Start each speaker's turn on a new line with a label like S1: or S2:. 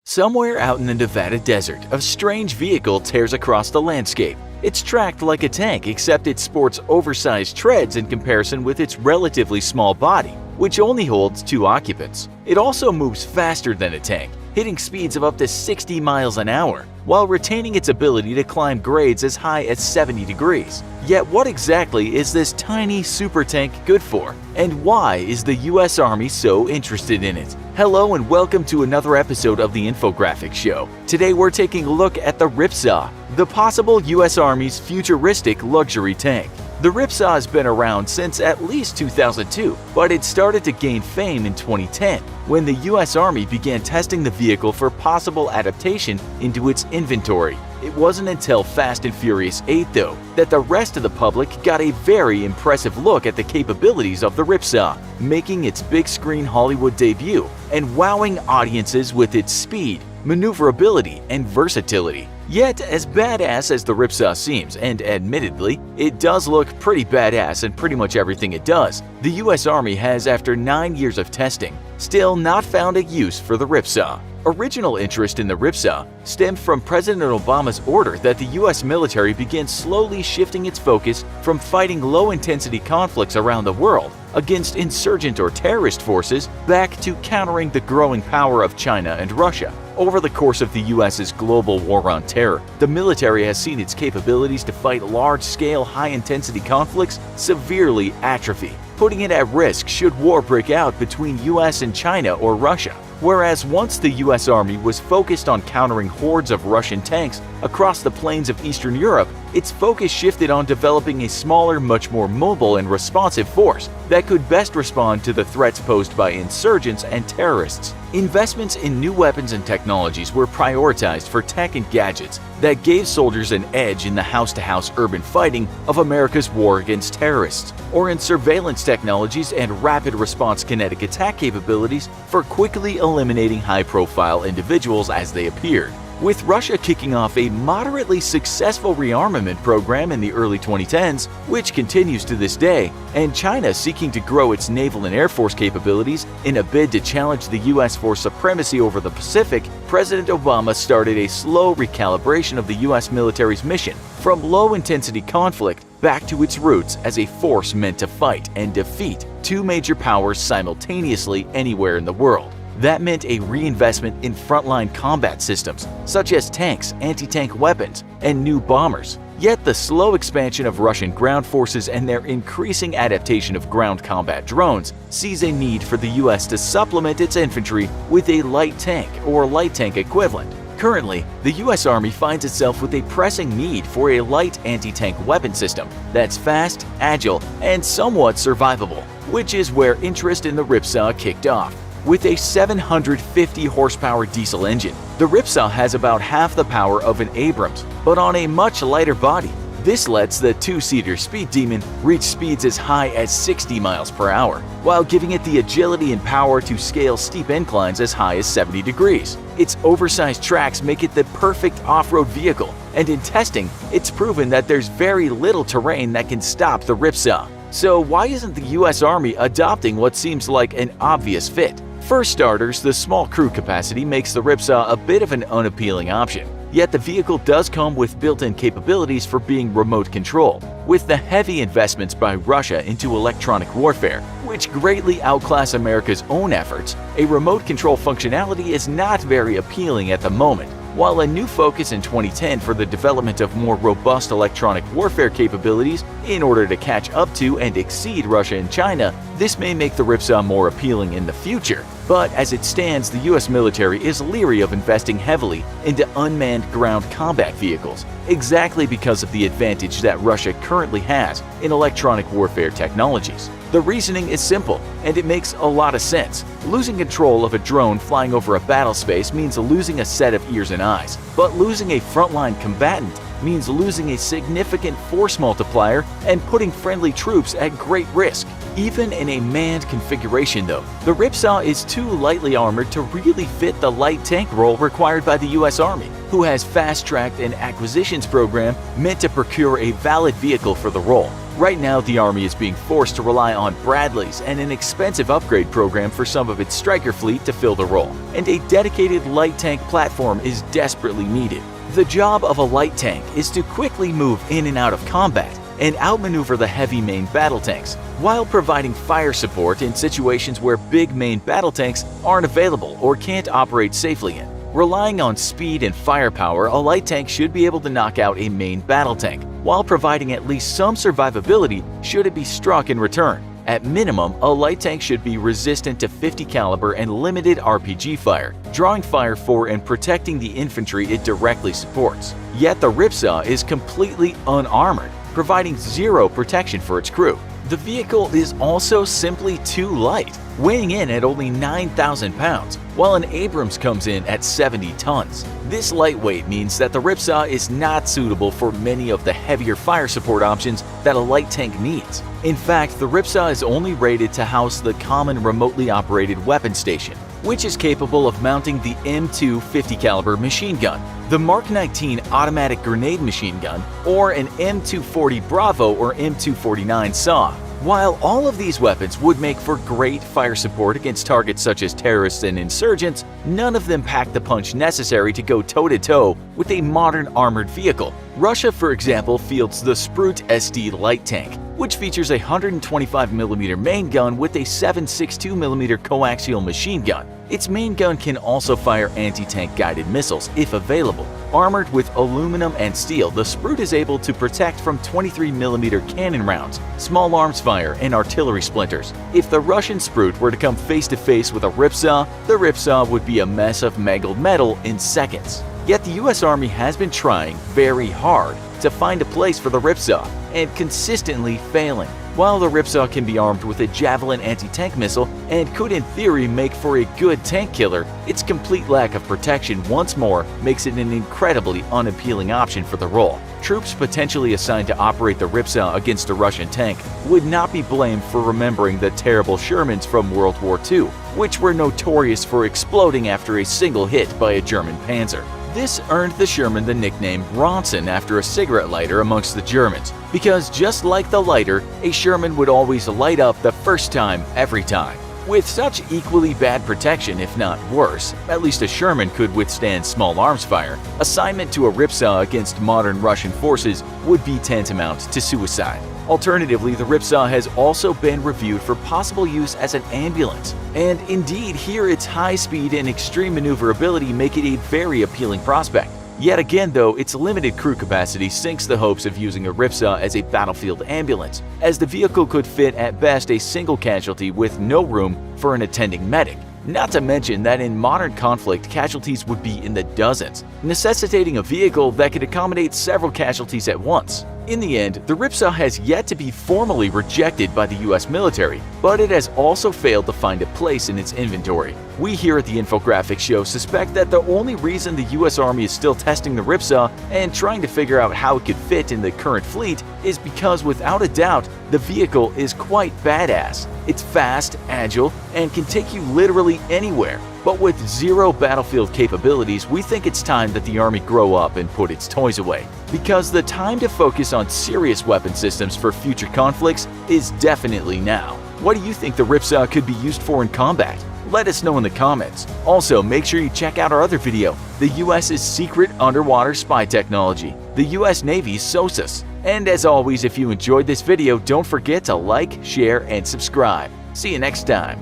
S1: Somewhere out in the Nevada desert, a strange vehicle tears across the landscape. It's tracked like a tank, except it sports oversized treads in comparison with its relatively small body, which only holds 2 occupants. It also moves faster than a tank, hitting speeds of up to 60 miles an hour, while retaining its ability to climb grades as high as 70 degrees. Yet what exactly is this tiny super tank good for? And why is the US Army so interested in it? Hello and welcome to another episode of the Infographics Show. Today we're taking a look at the Ripsaw, the possible US Army's futuristic luxury tank. The Ripsaw has been around since at least 2002, but it started to gain fame in 2010 when the US Army began testing the vehicle for possible adaptation into its inventory. It wasn't until Fast and Furious 8, though, that the rest of the public got a very impressive look at the capabilities of the Ripsaw, making its big-screen Hollywood debut and wowing audiences with its speed, maneuverability, and versatility. Yet, as badass as the Ripsaw seems, and admittedly, it does look pretty badass in pretty much everything it does, the US Army has, after 9 years of testing, still not found a use for the Ripsaw. Original interest in the Ripsaw stemmed from President Obama's order that the US military begin slowly shifting its focus from fighting low-intensity conflicts around the world against insurgent or terrorist forces back to countering the growing power of China and Russia. Over the course of the US's global war on terror, the military has seen its capabilities to fight large-scale, high-intensity conflicts severely atrophy, putting it at risk should war break out between US and China or Russia. Whereas once the US Army was focused on countering hordes of Russian tanks across the plains of Eastern Europe, its focus shifted on developing a smaller, much more mobile and responsive force that could best respond to the threats posed by insurgents and terrorists. Investments in new weapons and technologies were prioritized for tech and gadgets that gave soldiers an edge in the house-to-house urban fighting of America's war against terrorists, or in surveillance technologies and rapid response kinetic attack capabilities for quickly eliminating high-profile individuals as they appeared. With Russia kicking off a moderately successful rearmament program in the early 2010s, which continues to this day, and China seeking to grow its naval and air force capabilities in a bid to challenge the US for supremacy over the Pacific, President Obama started a slow recalibration of the US military's mission from low-intensity conflict back to its roots as a force meant to fight and defeat 2 major powers simultaneously anywhere in the world. That meant a reinvestment in frontline combat systems, such as tanks, anti-tank weapons, and new bombers. Yet the slow expansion of Russian ground forces and their increasing adaptation of ground combat drones sees a need for the US to supplement its infantry with a light tank or light tank equivalent. Currently, the US Army finds itself with a pressing need for a light anti-tank weapon system that's fast, agile, and somewhat survivable, which is where interest in the Ripsaw kicked off. With a 750 horsepower diesel engine, the Ripsaw has about half the power of an Abrams, but on a much lighter body. This lets the 2-seater Speed Demon reach speeds as high as 60 miles per hour, while giving it the agility and power to scale steep inclines as high as 70 degrees. Its oversized tracks make it the perfect off-road vehicle, and in testing, it's proven that there's very little terrain that can stop the Ripsaw. So why isn't the US Army adopting what seems like an obvious fit? For starters, the small crew capacity makes the Ripsaw a bit of an unappealing option. Yet the vehicle does come with built-in capabilities for being remote controlled. With the heavy investments by Russia into electronic warfare, which greatly outclass America's own efforts, a remote control functionality is not very appealing at the moment. While a new focus in 2010 for the development of more robust electronic warfare capabilities in order to catch up to and exceed Russia and China, this may make the Ripsaw more appealing in the future. But as it stands, the US military is leery of investing heavily into unmanned ground combat vehicles, exactly because of the advantage that Russia currently has in electronic warfare technologies. The reasoning is simple, and it makes a lot of sense. Losing control of a drone flying over a battle space means losing a set of ears and eyes, but losing a frontline combatant means losing a significant force multiplier and putting friendly troops at great risk. Even in a manned configuration though, the Ripsaw is too lightly armored to really fit the light tank role required by the US Army, who has fast-tracked an acquisitions program meant to procure a valid vehicle for the role. Right now, the Army is being forced to rely on Bradleys and an expensive upgrade program for some of its Striker fleet to fill the role, and a dedicated light tank platform is desperately needed. The job of a light tank is to quickly move in and out of combat and outmaneuver the heavy main battle tanks, while providing fire support in situations where big main battle tanks aren't available or can't operate safely in. Relying on speed and firepower, a light tank should be able to knock out a main battle tank, while providing at least some survivability should it be struck in return. At minimum, a light tank should be resistant to 50 caliber and limited RPG fire, drawing fire for and protecting the infantry it directly supports. Yet the Ripsaw is completely unarmored, providing zero protection for its crew. The vehicle is also simply too light, weighing in at only 9,000 pounds, while an Abrams comes in at 70 tons. This lightweight means that the Ripsaw is not suitable for many of the heavier fire support options that a light tank needs. In fact, the Ripsaw is only rated to house the common remotely operated weapon station, which is capable of mounting the M2 50 caliber machine gun, the Mark 19 automatic grenade machine gun, or an M240 Bravo or M249 SAW. While all of these weapons would make for great fire support against targets such as terrorists and insurgents, none of them pack the punch necessary to go toe-to-toe with a modern armored vehicle. Russia, for example, fields the Sprut SD light tank, which features a 125mm main gun with a 7.62mm coaxial machine gun. Its main gun can also fire anti-tank guided missiles if available. Armored with aluminum and steel, the Sprut is able to protect from 23mm cannon rounds, small arms fire, and artillery splinters. If the Russian Sprut were to come face-to-face with a Ripsaw, the Ripsaw would be a mess of mangled metal in seconds. Yet the US Army has been trying very hard to find a place for the Ripsaw, and consistently failing. While the Ripsaw can be armed with a Javelin anti-tank missile and could in theory make for a good tank killer, its complete lack of protection once more makes it an incredibly unappealing option for the role. Troops potentially assigned to operate the Ripsaw against a Russian tank would not be blamed for remembering the terrible Shermans from World War II, which were notorious for exploding after a single hit by a German panzer. This earned the Sherman the nickname Bronson after a cigarette lighter amongst the Germans, because just like the lighter, a Sherman would always light up the first time every time. With such equally bad protection, if not worse, at least a Sherman could withstand small arms fire. Assignment to a Ripsaw against modern Russian forces would be tantamount to suicide. Alternatively, the Ripsaw has also been reviewed for possible use as an ambulance, and indeed here its high speed and extreme maneuverability make it a very appealing prospect. Yet again though, its limited crew capacity sinks the hopes of using a Ripsaw as a battlefield ambulance, as the vehicle could fit at best a single casualty with no room for an attending medic. Not to mention that in modern conflict, casualties would be in the dozens, necessitating a vehicle that could accommodate several casualties at once. In the end, the Ripsaw has yet to be formally rejected by the US military, but it has also failed to find a place in its inventory. We here at the Infographics Show suspect that the only reason the US Army is still testing the Ripsaw and trying to figure out how it could fit in the current fleet is because, without a doubt, the vehicle is quite badass. It's fast, agile, and can take you literally anywhere. But with zero battlefield capabilities, we think it's time that the Army grow up and put its toys away. Because the time to focus on serious weapon systems for future conflicts is definitely now. What do you think the Ripsaw could be used for in combat? Let us know in the comments. Also, make sure you check out our other video, the US's secret underwater spy technology, the US Navy's SOSUS. And as always, if you enjoyed this video, don't forget to like, share, and subscribe. See you next time.